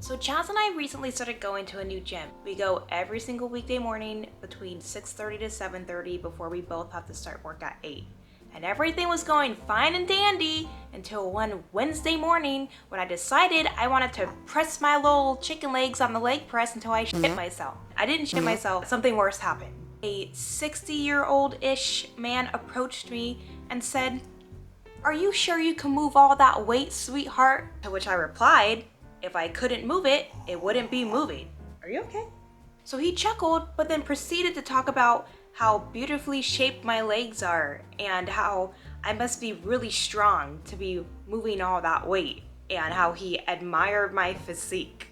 So Chaz and I recently started going to a new gym. We go every single weekday morning between 6:30 to 7:30 before we both have to start work at 8. And everything was going fine and dandy until one Wednesday morning when I decided I wanted to press my little chicken legs on the leg press until I shit myself. I didn't shit myself, something worse happened. A 60-year-old-ish man approached me and said, "Are you sure you can move all that weight, sweetheart?" To which I replied, if I couldn't move it, it wouldn't be moving. Are you okay? So he chuckled, but then proceeded to talk about how beautifully shaped my legs are and how I must be really strong to be moving all that weight and how he admired my physique.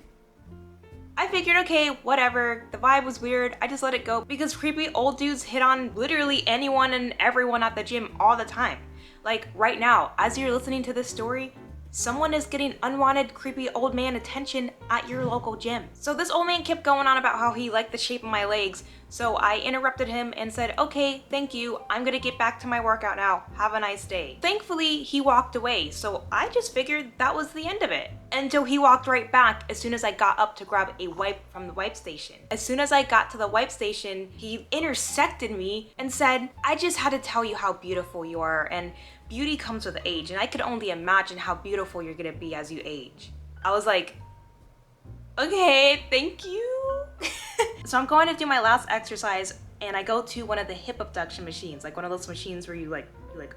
I figured, okay, whatever, the vibe was weird, I just let it go because creepy old dudes hit on literally anyone and everyone at the gym all the time. Like right now, as you're listening to this story, someone is getting unwanted creepy old man attention at your local gym. So this old man kept going on about how he liked the shape of my legs, so I interrupted him and said, "Okay, thank you, I'm gonna get back to my workout now, have a nice day." Thankfully, he walked away, so I just figured that was the end of it. Until he walked right back as soon as I got up to grab a wipe from the wipe station. As soon as I got to the wipe station, he intersected me and said, "I just had to tell you how beautiful you are, and beauty comes with age, and I could only imagine how beautiful you're gonna be as you age." I was like, okay, thank you. So I'm going to do my last exercise, and I go to one of the hip abduction machines, like one of those machines where you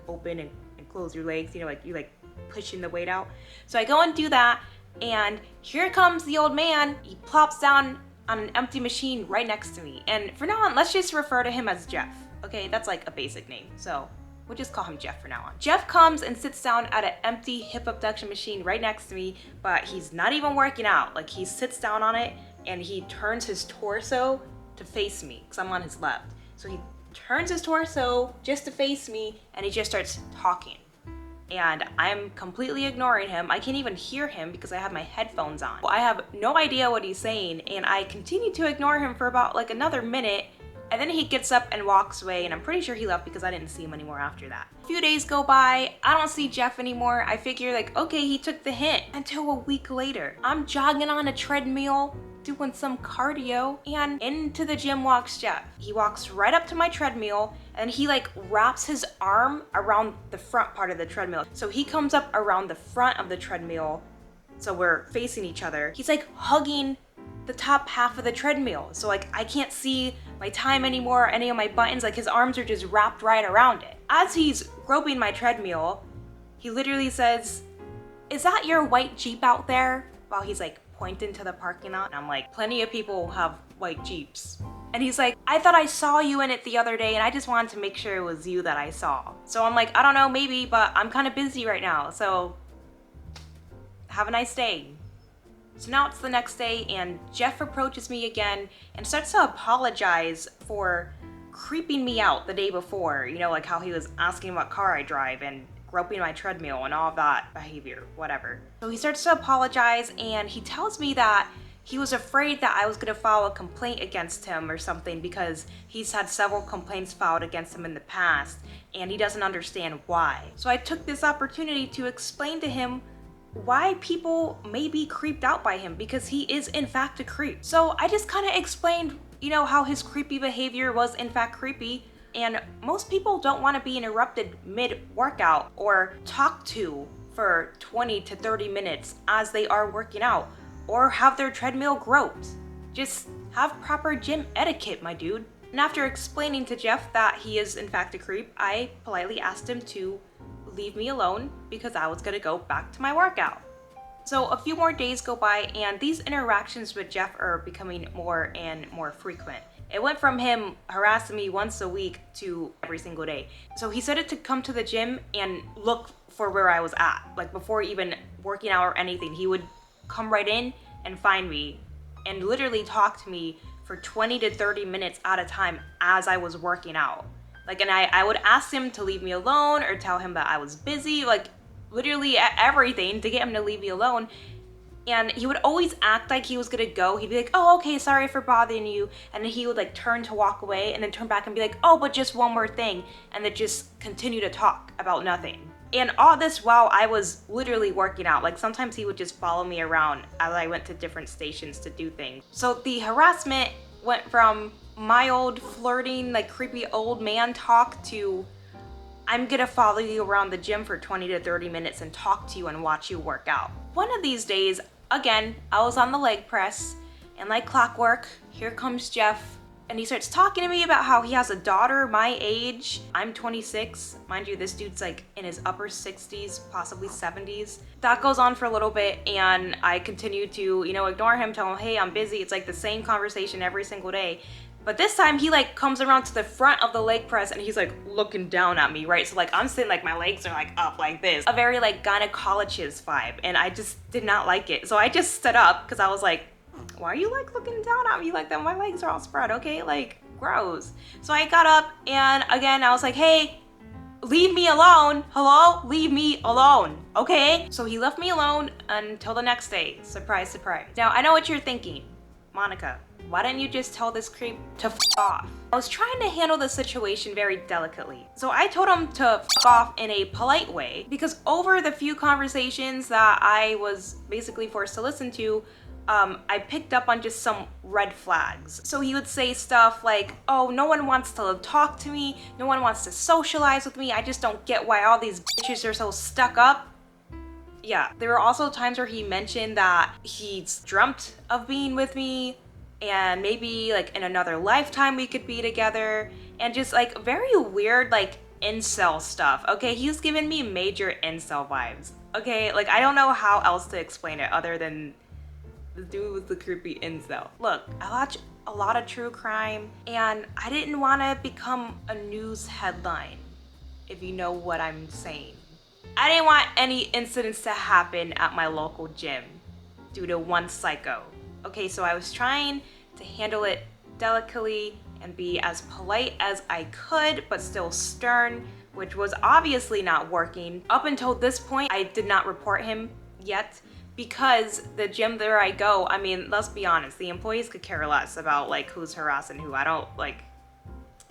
open and close your legs, you pushing the weight out. So I go and do that, and here comes the old man. He plops down on an empty machine right next to me. And from now on, let's just refer to him as Jeff. Okay, that's like a basic name, so we'll just call him Jeff for now on. Jeff comes and sits down at an empty hip abduction machine right next to me, but he's not even working out. Like, he sits down on it and he turns his torso to face me, because I'm on his left. So he turns his torso just to face me and he just starts talking. And I'm completely ignoring him. I can't even hear him because I have my headphones on. I have no idea what he's saying, and I continue to ignore him for about like another minute. And then he gets up and walks away, and I'm pretty sure he left because I didn't see him anymore after that. A few days go by, I don't see Jeff anymore. I figure like, okay, he took the hint. Until a week later, I'm jogging on a treadmill, doing some cardio, and into the gym walks Jeff. He walks right up to my treadmill, and he like wraps his arm around the front part of the treadmill. So he comes up around the front of the treadmill, so we're facing each other. He's like hugging the top half of the treadmill. So like I can't see my time anymore, any of my buttons, like his arms are just wrapped right around it. As he's groping my treadmill, he literally says, "Is that your white Jeep out there?" While he's like pointing to the parking lot. And I'm like, plenty of people have white Jeeps. And he's like, "I thought I saw you in it the other day and I just wanted to make sure it was you that I saw." So I'm like, I don't know, maybe, but I'm kind of busy right now, so have a nice day. So now it's the next day, and Jeff approaches me again and starts to apologize for creeping me out the day before. You know, like how he was asking what car I drive and groping my treadmill and all of that behavior, whatever. So he starts to apologize, and he tells me that he was afraid that I was gonna file a complaint against him or something because he's had several complaints filed against him in the past, and he doesn't understand why. So I took this opportunity to explain to him why people may be creeped out by him, because he is in fact a creep. So I just kind of explained, how his creepy behavior was in fact creepy, and most people don't want to be interrupted mid-workout or talked to for 20 to 30 minutes as they are working out, or have their treadmill groped. Just have proper gym etiquette, my dude. And after explaining to Jeff that he is in fact a creep, I politely asked him to leave me alone because I was gonna go back to my workout. So a few more days go by, and these interactions with Jeff are becoming more and more frequent. It went from him harassing me once a week to every single day. So he started to come to the gym and look for where I was at. Like before even working out or anything, he would come right in and find me and literally talk to me for 20 to 30 minutes at a time as I was working out. Like, and I would ask him to leave me alone or tell him that I was busy, like literally everything to get him to leave me alone. And he would always act like he was gonna go. He'd be like, "Oh, okay, sorry for bothering you." And then he would like turn to walk away and then turn back and be like, "Oh, but just one more thing." And then just continue to talk about nothing. And all this while I was literally working out. Like sometimes he would just follow me around as I went to different stations to do things. So the harassment went from mild flirting, like creepy old man talk to I'm gonna follow you around the gym for 20 to 30 minutes and talk to you and watch you work out. One of these days, again, I was on the leg press and like clockwork, here comes Jeff. And he starts talking to me about how he has a daughter my age. I'm 26. Mind you, this dude's like in his upper 60s, possibly 70s. That goes on for a little bit and I continue to, ignore him, tell him, hey, I'm busy. It's like the same conversation every single day. But this time he like comes around to the front of the leg press and he's like looking down at me, right? So like I'm sitting like my legs are like up like this. A very like gynecologist vibe, and I just did not like it. So I just stood up because I was like, why are you like looking down at me like that? My legs are all spread, okay? Like, gross. So I got up and again, I was like, hey, leave me alone. Hello? Leave me alone, okay? So he left me alone until the next day. Surprise, surprise. Now, I know what you're thinking. Monica, why didn't you just tell this creep to f off? I was trying to handle the situation very delicately. So I told him to f off in a polite way because over the few conversations that I was basically forced to listen to, I picked up on just some red flags. So he would say stuff like, oh, no one wants to talk to me. No one wants to socialize with me. I just don't get why all these bitches are so stuck up. Yeah, there were also times where he mentioned that he's dreamt of being with me and maybe like in another lifetime we could be together, and just like very weird like incel stuff. Okay, he was giving me major incel vibes. Okay, like I don't know how else to explain it other than the dude was the creepy incel. Look, I watch a lot of true crime and I didn't want to become a news headline, if you know what I'm saying. I didn't want any incidents to happen at my local gym due to one psycho. Okay, so I was trying to handle it delicately and be as polite as I could, but still stern, which was obviously not working. Up until this point, I did not report him yet because the gym there I go, I mean, let's be honest, the employees could care less about like who's harassing who. I don't like,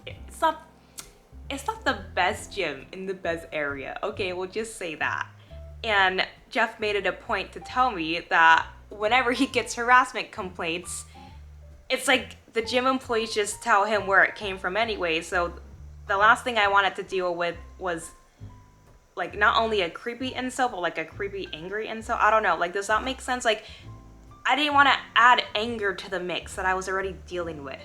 it's not the best gym in the best area. Okay, we'll just say that. And Jeff made it a point to tell me that whenever he gets harassment complaints, it's like the gym employees just tell him where it came from anyway. So the last thing I wanted to deal with was like not only a creepy incel, but like a creepy angry incel. I don't know, like does that make sense? Like I didn't want to add anger to the mix that I was already dealing with.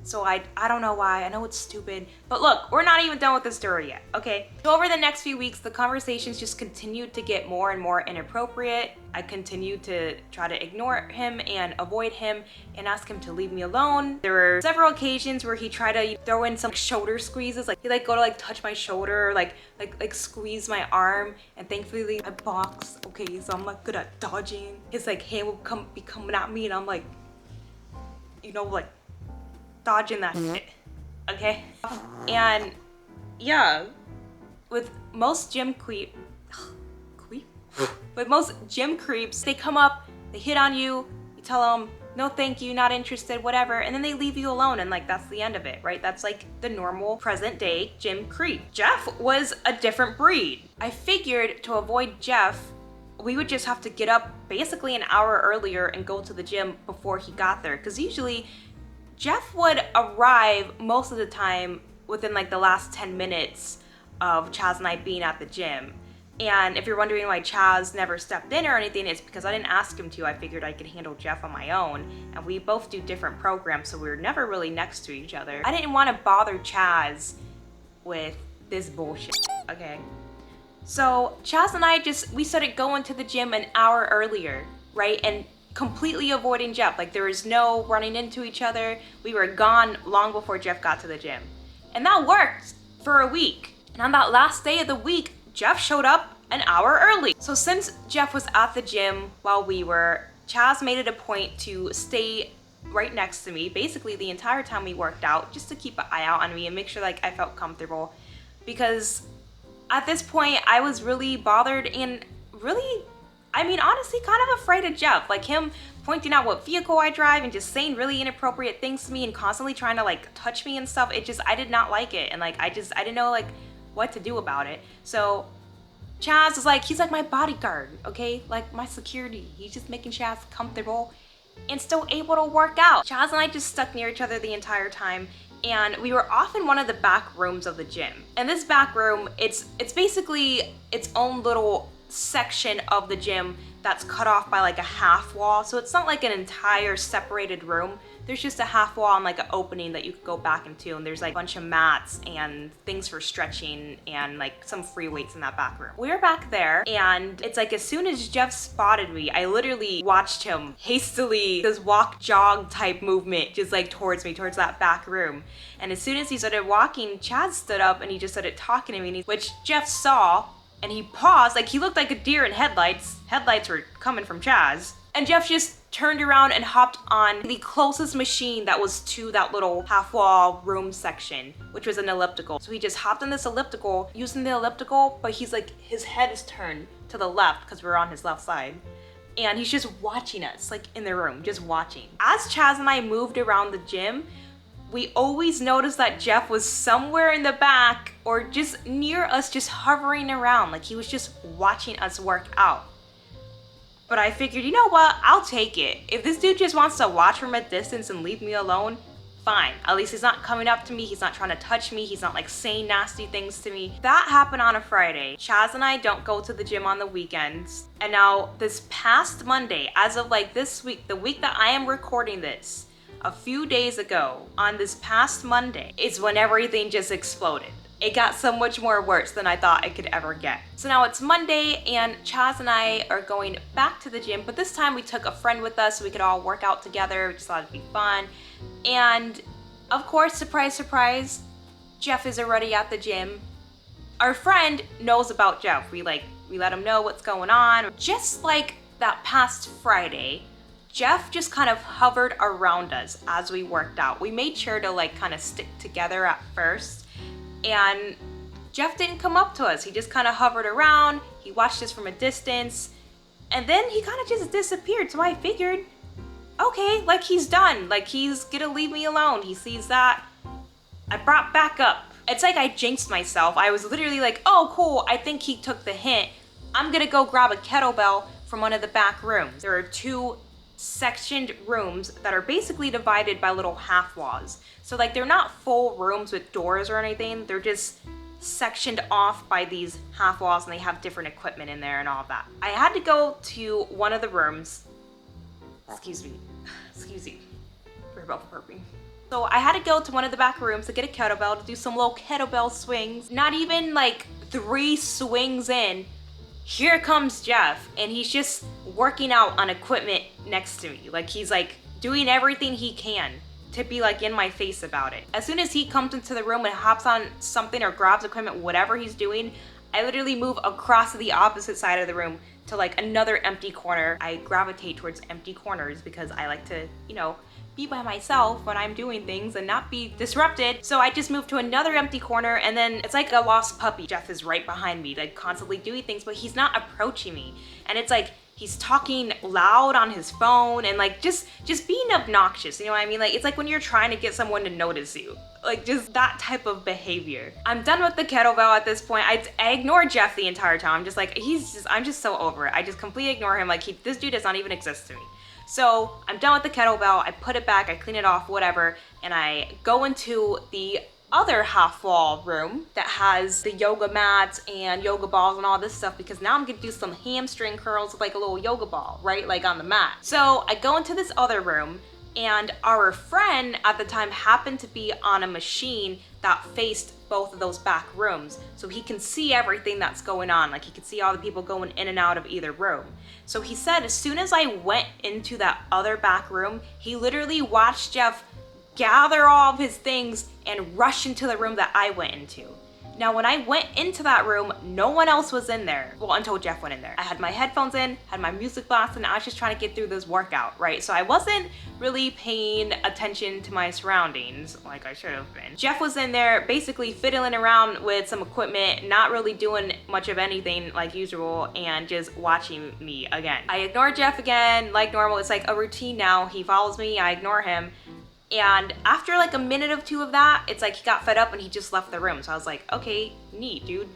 So I don't know why, I know it's stupid, but look, we're not even done with the story yet, okay? So over the next few weeks, the conversations just continued to get more and more inappropriate. I continued to try to ignore him and avoid him and ask him to leave me alone. There were several occasions where he tried to throw in some shoulder squeezes, like he'd like go to like touch my shoulder, like squeeze my arm, and thankfully I box, okay? So I'm like good at dodging. His like hand would be coming at me and I'm like, like dodging that shit, okay? And yeah, with most gym with most gym creeps, they come up, they hit on you, you tell them, no thank you, not interested, whatever, and then they leave you alone and like that's the end of it, right? That's like the normal present day gym creep. Jeff was a different breed. I figured to avoid Jeff, we would just have to get up basically an hour earlier and go to the gym before he got there, because usually Jeff would arrive most of the time within like the last 10 minutes of Chaz and I being at the gym. And if you're wondering why Chaz never stepped in or anything, it's because I didn't ask him to. I figured I could handle Jeff on my own. And we both do different programs, so we were never really next to each other. I didn't want to bother Chaz with this bullshit, okay? So Chaz and I we started going to the gym an hour earlier, right? And completely avoiding Jeff. Like there was no running into each other. We were gone long before Jeff got to the gym. And that worked for a week. And on that last day of the week, Jeff showed up an hour early. So since Jeff was at the gym while we were, Chaz made it a point to stay right next to me basically the entire time we worked out, just to keep an eye out on me and make sure like I felt comfortable. Because at this point I was really bothered and really, I mean, honestly, kind of afraid of Jeff. Like him pointing out what vehicle I drive and just saying really inappropriate things to me and constantly trying to like touch me and stuff. I did not like it. And like, I didn't know like what to do about it. So Chaz is like, he's like my bodyguard, okay? Like my security. He's just making Chaz comfortable and still able to work out. Chaz and I just stuck near each other the entire time, and we were off in one of the back rooms of the gym. And this back room, it's basically its own little section of the gym that's cut off by like a half wall. So it's not like an entire separated room. There's just a half wall and like an opening that you could go back into, and there's like a bunch of mats and things for stretching and like some free weights in that back room. We were back there, and it's like as soon as Jeff spotted me, I literally watched him hastily, this walk jog type movement just like towards me, towards that back room. And as soon as he started walking, Chad stood up and he just started talking to me, which Jeff saw, and he paused, like he looked like a deer in headlights. Headlights were coming from Chaz. And Jeff just turned around and hopped on the closest machine that was to that little half wall room section, which was an elliptical. So he just hopped on this elliptical, using the elliptical, but he's like, his head is turned to the left because we're on his left side. And he's just watching us, like in the room, just watching. As Chaz and I moved around the gym, we always noticed that Jeff was somewhere in the back or just near us, just hovering around, like he was just watching us work out. But I figured, you know what, I'll take it. If this dude just wants to watch from a distance and leave me alone, fine. At least he's not coming up to me, he's not trying to touch me, he's not like saying nasty things to me. That happened on a Friday. Chaz and I don't go to the gym on the weekends. And now this past Monday, as of like this week, the week that I am recording this, a few days ago, on this past Monday, is when everything just exploded. It got so much more worse than I thought it could ever get. So now it's Monday, and Chaz and I are going back to the gym, but this time we took a friend with us so we could all work out together. We just thought it'd be fun. And of course, surprise, surprise, Jeff is already at the gym. Our friend knows about Jeff. We let him know what's going on. Just like that past Friday, Jeff just kind of hovered around us as we worked out. We made sure to like kind of stick together at first, and Jeff didn't come up to us. He just kind of hovered around. He watched us from a distance, and then he kind of just disappeared. So I figured, okay, like he's done. Like he's gonna leave me alone. He sees that. I brought back up. It's like I jinxed myself. I was literally like, oh cool, I think he took the hint. I'm gonna go grab a kettlebell from one of the back rooms. There are two sectioned rooms that are basically divided by little half walls. So like they're not full rooms with doors or anything, they're just sectioned off by these half walls, and they have different equipment in there and all of that. I had to go to one of the rooms. Excuse me. We're both burping. So I had to go to one of the back rooms to get a kettlebell, to do some little kettlebell swings. Not even like 3 swings in, here comes Jeff, and he's just working out on equipment next to me. Like he's like doing everything he can to be like in my face about it. As soon as he comes into the room and hops on something or grabs equipment, whatever he's doing, I literally move across to the opposite side of the room to like another empty corner. I gravitate towards empty corners because I like to, you know, be by myself when I'm doing things and not be disrupted. So I just moved to another empty corner, and then it's like a lost puppy. Jeff is right behind me, like constantly doing things, but he's not approaching me. And it's like he's talking loud on his phone and like just being obnoxious, you know what I mean? Like it's like when you're trying to get someone to notice you, like just that type of behavior. I'm done with the kettlebell at this point. I ignore Jeff the entire time. I'm just like, I'm just so over it. I just completely ignore him. Like this dude does not even exist to me. So I'm done with the kettlebell, I put it back, I clean it off, whatever, and I go into the other half wall room that has the yoga mats and yoga balls and all this stuff, because now I'm gonna do some hamstring curls with like a little yoga ball, right? Like on the mat. So I go into this other room, and our friend at the time happened to be on a machine that faced both of those back rooms, so he can see everything that's going on. Like he could see all the people going in and out of either room. So he said as soon as I went into that other back room, he literally watched Jeff gather all of his things and rush into the room that I went into. Now, when I went into that room, no one else was in there. Well, until Jeff went in there. I had my headphones in, had my music blasting, and I was just trying to get through this workout, right? So I wasn't really paying attention to my surroundings like I should have been. Jeff was in there basically fiddling around with some equipment, not really doing much of anything like usual, and just watching me again. I ignore Jeff again, like normal. It's like a routine now. He follows me, I ignore him. And after like a minute or two of that, it's like he got fed up and he just left the room. So I was like, okay, neat, dude.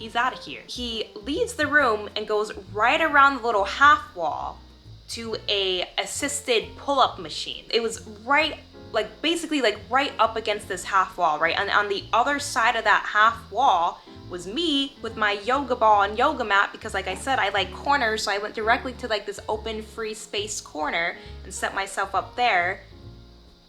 He's out of here. He leaves the room and goes right around the little half wall to a assisted pull-up machine. It was right, like basically like right up against this half wall, right? And on the other side of that half wall was me with my yoga ball and yoga mat, because like I said, I like corners, so I went directly to like this open free space corner and set myself up there.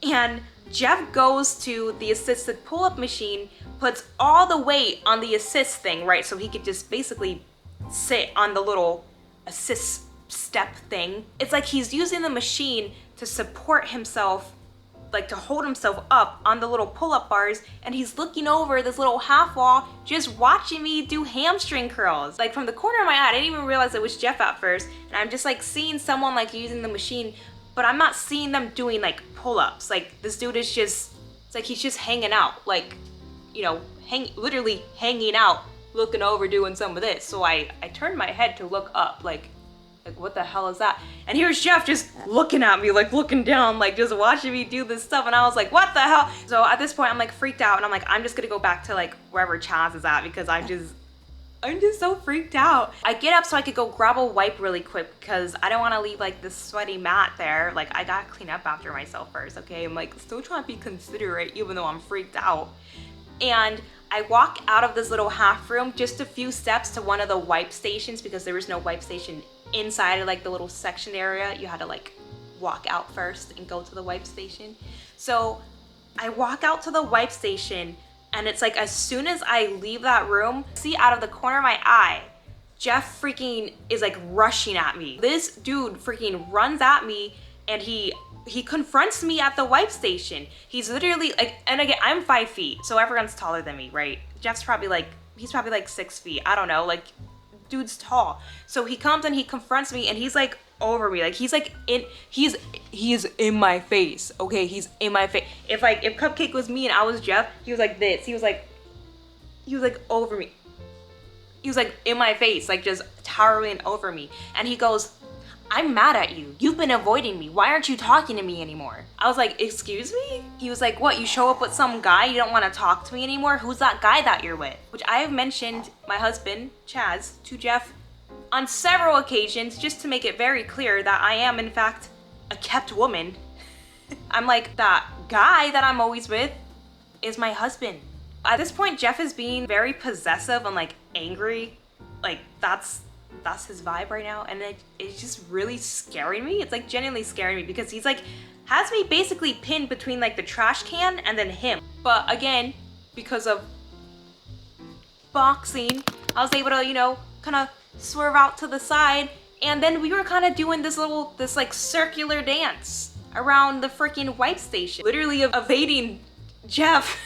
And Jeff goes to the assisted pull-up machine, puts all the weight on the assist thing, right? So he could just basically sit on the little assist step thing. It's like he's using the machine to support himself, like to hold himself up on the little pull-up bars, and he's looking over this little half wall just watching me do hamstring curls. Like from the corner of my eye, I didn't even realize it was Jeff at first, and I'm just like seeing someone like using the machine, but I'm not seeing them doing like pull-ups. Like this dude is just, it's like he's just hanging out, like, you know, literally hanging out, looking over doing some of this. So I turned my head to look up, like what the hell is that? And here's Jeff just looking at me, like looking down, like just watching me do this stuff. And I was like, what the hell? So at this point I'm like freaked out, and I'm like, I'm just gonna go back to like wherever Chaz is at, because I'm just so freaked out. I get up so I could go grab a wipe really quick, because I don't want to leave like this sweaty mat there. Like I gotta clean up after myself first, okay? I'm like still trying to be considerate even though I'm freaked out. And I walk out of this little half room just a few steps to one of the wipe stations, because there was no wipe station inside of like the little section area. You had to like walk out first and go to the wipe station. So I walk out to the wipe station, and it's like as soon as I leave that room, see out of the corner of my eye, Jeff freaking is like rushing at me. This dude freaking runs at me, and he confronts me at the wipe station. He's literally like, and again, I'm 5 feet, so everyone's taller than me, right? Jeff's probably like, he's probably like 6 feet. I don't know, like dude's tall. So he comes and he confronts me, and he's like over me, like he's like he's in my face, okay? He's in my face. If Cupcake was me and I was Jeff, he was like this. He was like over me. He was like in my face, like just towering over me. And he goes, I'm mad at you. You've been avoiding me. Why aren't you talking to me anymore? I was like, excuse me? He was like, what, you show up with some guy, you don't want to talk to me anymore? Who's that guy that you're with? Which I have mentioned my husband, Chaz, to Jeff on several occasions, just to make it very clear that I am in fact a kept woman. I'm like, that guy that I'm always with is my husband. At this point, Jeff is being very possessive and like angry. Like that's his vibe right now, and it's just really scaring me. It's like genuinely scaring me, because he's like has me basically pinned between like the trash can and then him. But again, because of boxing, I was able to, you know, kind of swerve out to the side, and then we were kind of doing this like circular dance around the freaking wipe station, literally evading Jeff.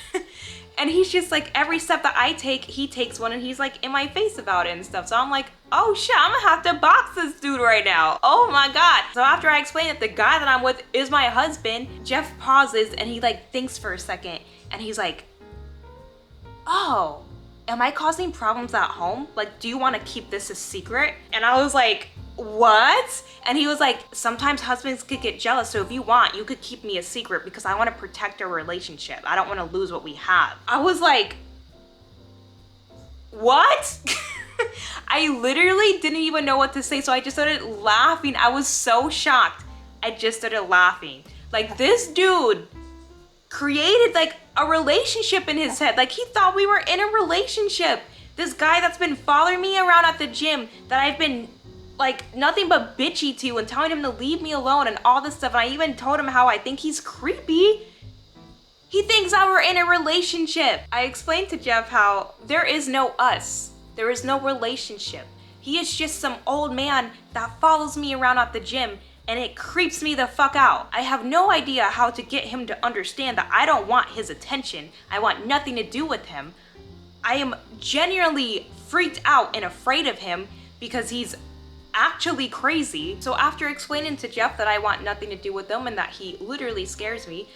And he's just like, every step that I take, he takes one, and he's like in my face about it and stuff. So I'm like, oh shit, I'm gonna have to box this dude right now. Oh my God. So after I explain that the guy that I'm with is my husband, Jeff pauses and he like thinks for a second, and he's like, oh, am I causing problems at home? Like, do you want to keep this a secret? And I was like, what? And he was like, sometimes husbands could get jealous, so if you want, you could keep me a secret, because I want to protect our relationship. I don't want to lose what we have. I was like, what? I literally didn't even know what to say, so I just started laughing. I was so shocked. I just started laughing. Like, this dude created like a relationship in his head. Like, he thought we were in a relationship. This guy that's been following me around at the gym, that I've been like nothing but bitchy to, and telling him to leave me alone and all this stuff. And I even told him how I think he's creepy. He thinks that we're in a relationship. I explained to Jeff how there is no us. There is no relationship. He is just some old man that follows me around at the gym, and it creeps me the fuck out. I have no idea how to get him to understand that I don't want his attention. I want nothing to do with him. I am genuinely freaked out and afraid of him, because he's actually crazy. So after explaining to Jeff that I want nothing to do with him and that he literally scares me,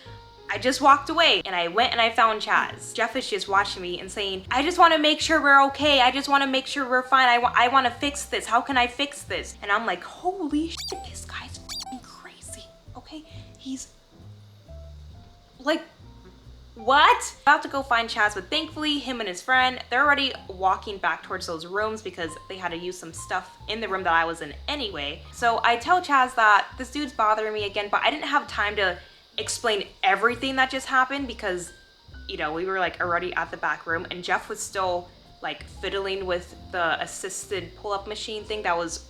I just walked away, and I went and I found Chaz. Jeff is just watching me and saying, I just want to make sure we're okay. I just want to make sure we're fine. I want to fix this. How can I fix this? And I'm like, holy shit, this guy's f***ing crazy. Okay, he's like What? About to go find Chaz, but thankfully him and his friend, they're already walking back towards those rooms because they had to use some stuff in the room that I was in anyway. So I tell Chaz that this dude's bothering me again, but I didn't have time to explain everything that just happened because, you know, we were like already at the back room and Jeff was still like fiddling with the assisted pull-up machine thing that was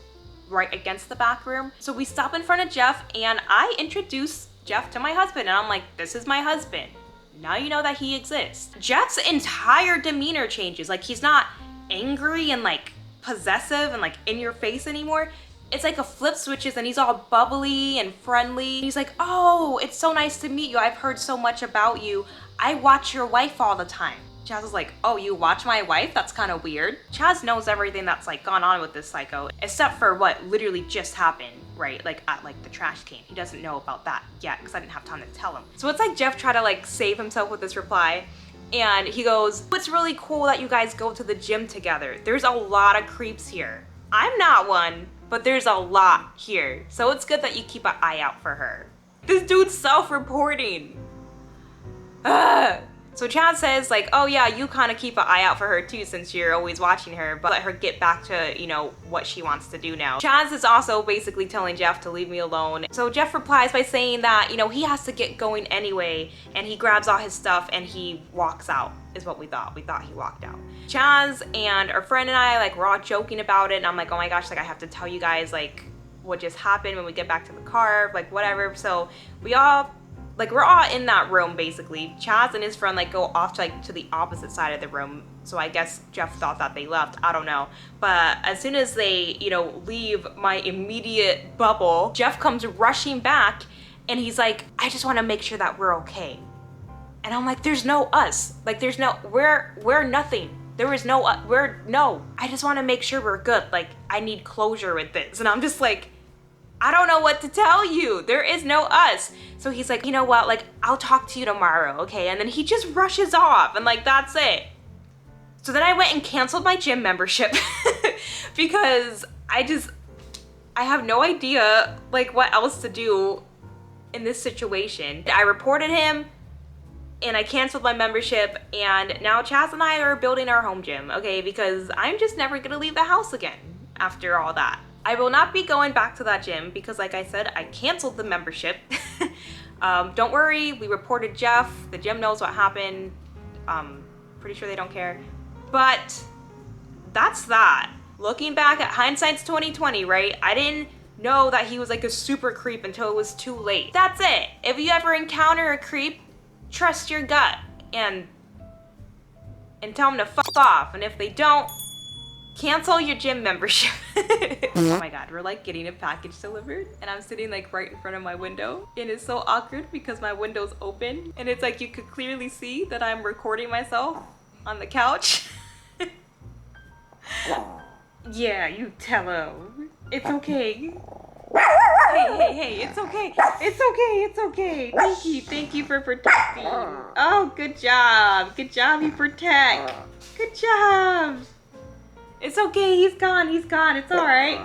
right against the back room. So we stop in front of Jeff and I introduce Jeff to my husband and I'm like, this is my husband. Now you know that he exists. Jeff's entire demeanor changes. Like he's not angry and like possessive and like in your face anymore. It's like a flip switches and he's all bubbly and friendly. He's like, oh, it's so nice to meet you. I've heard so much about you. I watch your wife all the time. Chaz was like, oh, you watch my wife? That's kind of weird. Chaz knows everything that's like gone on with this psycho, except for what literally just happened, right? Like at like the trash can. He doesn't know about that yet because I didn't have time to tell him. So it's like Jeff tried to like save himself with this reply. And he goes, it's really cool that you guys go to the gym together. There's a lot of creeps here. I'm not one, but there's a lot here. So it's good that you keep an eye out for her. This dude's self-reporting. Ugh. So Chaz says like, oh yeah, you kind of keep an eye out for her too since you're always watching her, but let her get back to, you know, what she wants to do now. Chaz is also basically telling Jeff to leave me alone. So Jeff replies by saying that, you know, he has to get going anyway, and he grabs all his stuff and he walks out, is what we thought. We thought he walked out. Chaz and our friend and I, like, we're all joking about it, and I'm like, oh my gosh, like I have to tell you guys like what just happened when we get back to the car, like whatever. So we're all in that room basically. Chaz and his friend like go off to like to the opposite side of the room. So I guess Jeff thought that they left, I don't know. But as soon as they, you know, leave my immediate bubble, Jeff comes rushing back and he's like, I just want to make sure that we're okay. And I'm like, there's no us. Like there's no, we're nothing. There is no, no. I just want to make sure we're good. Like I need closure with this. And I'm just like, I don't know what to tell you. There is no us. So he's like, you know what? Like, I'll talk to you tomorrow, okay? And then he just rushes off and like, that's it. So then I went and canceled my gym membership because I have no idea like what else to do in this situation. I reported him and I canceled my membership and now Chaz and I are building our home gym, okay? Because I'm just never gonna leave the house again after all that. I will not be going back to that gym because like I said, I canceled the membership. Don't worry, we reported Jeff. The gym knows what happened. Pretty sure they don't care. But that's that. Looking back at hindsight's 2020, right? I didn't know that he was like a super creep until it was too late. That's it. If you ever encounter a creep, trust your gut and tell them to fuck off. And if they don't, cancel your gym membership. Oh my god, we're like getting a package delivered and I'm sitting like right in front of my window and it's so awkward because my window's open and it's like you could clearly see that I'm recording myself on the couch. Yeah, you tell him. It's okay. Hey, it's okay. It's okay. Thank you for protecting. Oh, good job. Good job, you protect. Good job. It's okay, he's gone, it's all right.